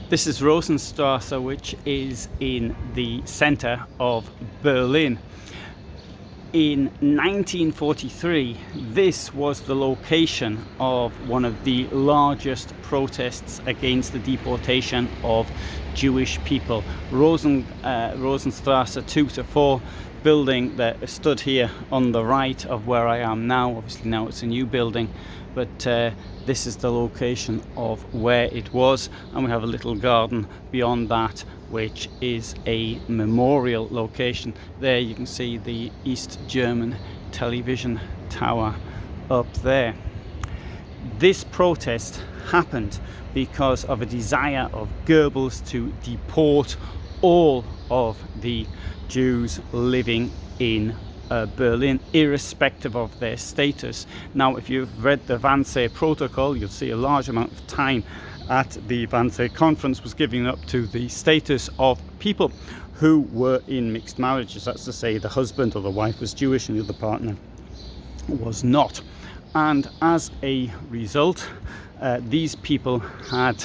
This is Rosenstrasse, which is in the center of Berlin. In 1943, this was the location of one of the largest protests against the deportation of Jewish people. Rosenstrasse 2 to 4 building that stood here on the right of where I am now. Obviously now it's a new building, but this is the location of where it was, and we have a little garden beyond that which is a memorial location. There you can see the East German television tower up there. This protest happened because of a desire of Goebbels to deport all of the Jews living in Berlin, irrespective of their status. Now, if you've read the Wannsee Protocol, you'll see a large amount of time at the Wannsee Conference was given up to the status of people who were in mixed marriages. That's to say, the husband or the wife was Jewish and the other partner was not. And as a result, these people had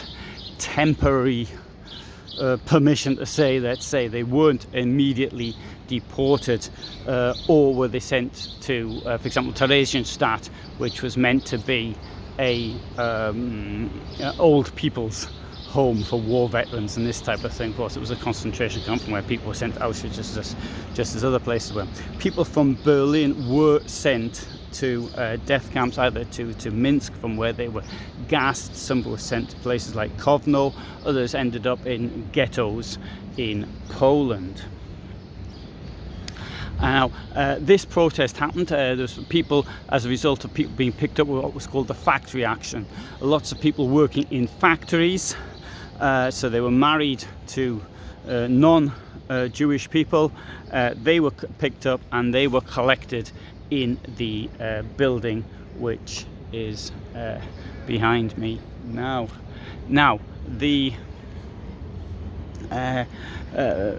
temporary permission to say, let's say, they weren't immediately deported, or were they sent to, for example, Theresienstadt, which was meant to be a old people's home for war veterans and this type of thing. Of course, it was a concentration camp where people were sent to Auschwitz just as other places were. People from Berlin were sent to death camps, either to Minsk, from where they were gassed. Some were sent to places like Kovno, others ended up in ghettos in Poland. Now, this protest happened. There's people, as a result of people being picked up with what was called the factory action. Lots of people working in factories, so they were married to non-Jewish people. They were picked up and they were collected in the building which is behind me now. Now, the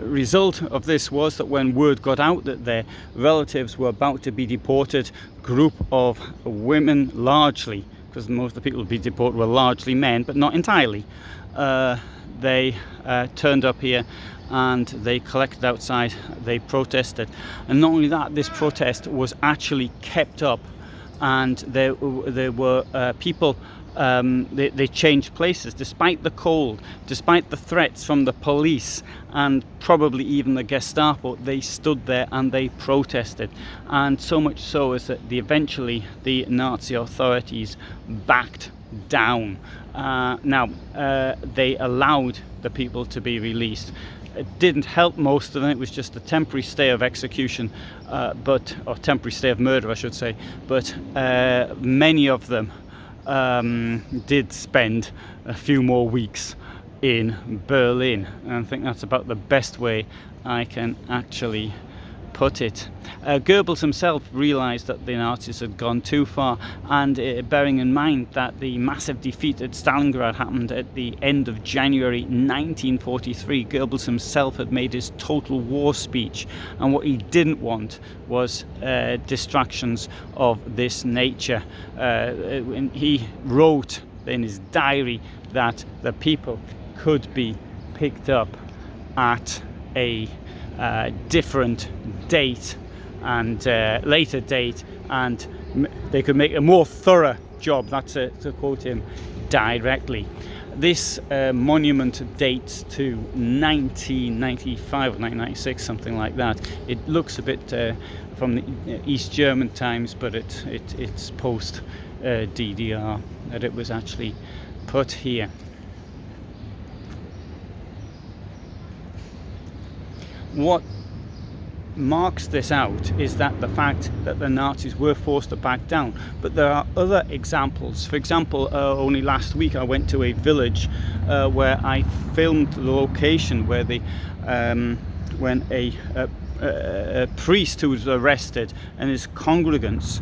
result of this was that when word got out that their relatives were about to be deported, group of women, largely, because most of the people to be deported were largely men, but not entirely, they turned up here and they collected outside, they protested. And not only that, this protest was actually kept up, and there were people, they changed places despite the cold, despite the threats from the police and probably even the Gestapo. They stood there and they protested, and so much so is that eventually the Nazi authorities backed down. They allowed the people to be released. It didn't help most of them. It was just a temporary stay of execution, or temporary stay of murder, I should say. But many of them did spend a few more weeks in Berlin, and I think that's about the best way I can actually put it. Goebbels himself realized that the Nazis had gone too far, and bearing in mind that the massive defeat at Stalingrad happened at the end of January 1943, Goebbels himself had made his total war speech, and what he didn't want was distractions of this nature. He wrote in his diary that the people could be picked up at a different date and later date, and they could make a more thorough job. That's to quote him directly. This monument dates to 1995 or 1996, something like that. It looks a bit from the East German times, but it's post DDR that it was actually put here. What marks this out is that the fact that the Nazis were forced to back down. But there are other examples. For example, only last week I went to a village where I filmed the location where when a priest who was arrested and his congregants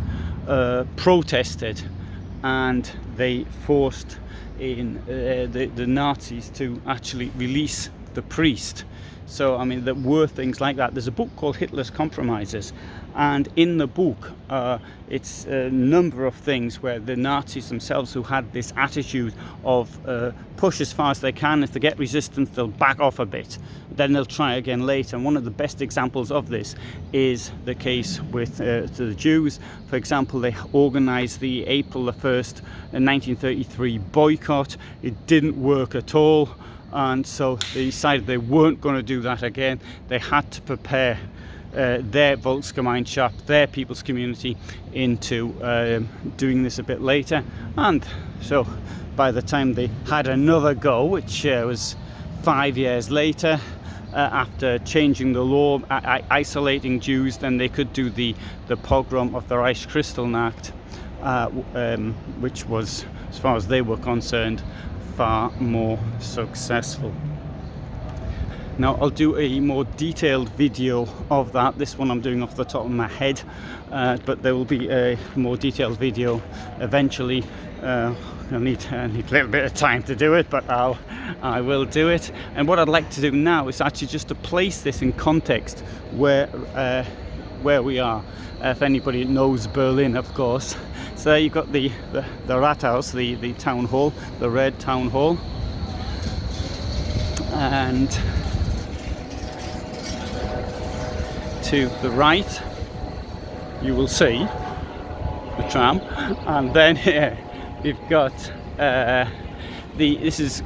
protested, and they forced in the Nazis to actually release the priest. So I mean, there were things like that. There's a book called Hitler's Compromises, and in the book it's a number of things where the Nazis themselves, who had this attitude of push as far as they can. If they get resistance, they'll back off a bit, then they'll try again later. And one of the best examples of this is the case with the Jews. For example, they organized the April the 1st 1933 boycott. It didn't work at all, and so they decided they weren't going to do that again. They had to prepare their Volksgemeinschaft, their people's community, into doing this a bit later. And so by the time they had another go, which was 5 years later, after changing the law, isolating Jews, then they could do the pogrom of the Reichskristallnacht, which was, as far as they were concerned, far more successful. Now I'll do a more detailed video of that. This one I'm doing off the top of my head, but there will be a more detailed video eventually. I need a little bit of time to do it, but I will do it. And what I'd like to do now is actually just to place this in context where we are. If anybody knows Berlin, of course. So you've got the Rathaus, the town hall, the red town hall, and to the right you will see the tram, and then here we've got this is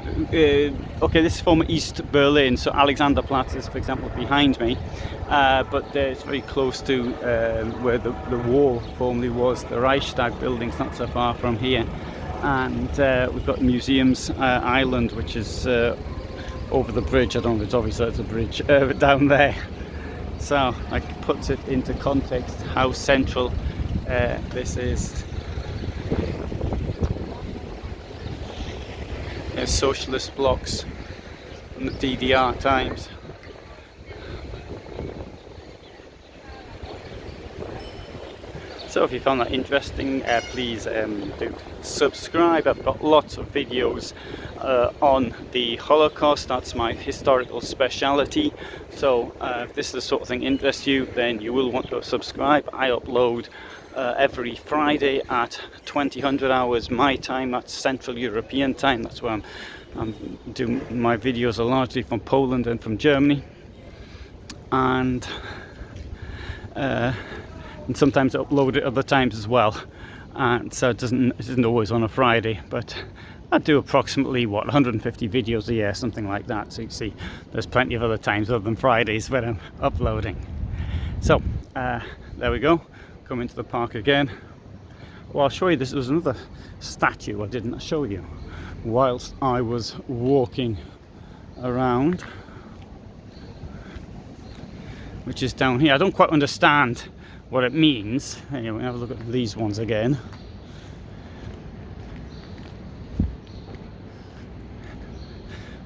former East Berlin, so Alexanderplatz is, for example, behind me, but it's very close to where the wall formerly was. The Reichstag building's not so far from here, and we've got Museums Island, which is over the bridge. I don't know if it's obviously it's a bridge down there. So that puts it into context how central this is. There's socialist blocks from the DDR times. So if you found that interesting, please do subscribe. I've got lots of videos on the Holocaust. That's my historical speciality. So if this is the sort of thing interests you, then you will want to subscribe. I upload every Friday at 2000 hours my time. That's Central European time. That's where I'm doing my videos are largely from Poland and from Germany, and sometimes I upload it other times as well, and so it isn't always on a Friday, but I do approximately 150 videos a year, something like that. So you see there's plenty of other times other than Fridays when I'm uploading. So there we go, come into the park again. Well, I'll show you, this was another statue I didn't show you whilst I was walking around, which is down here. I don't quite understand what it means. Anyway, have a look at these ones again.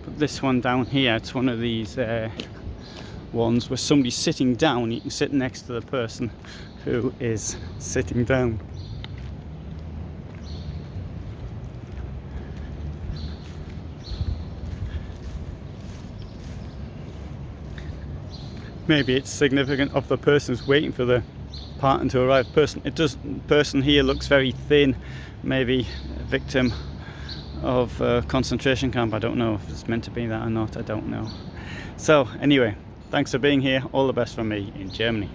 But this one down here, it's one of these ones where somebody's sitting down. You can sit next to the person who is sitting down. Maybe it's significant of the person who's waiting for the partner to arrive. Person here looks very thin, maybe a victim of a concentration camp. I don't know if it's meant to be that or not, I don't know. So anyway, thanks for being here. All the best from me in Germany.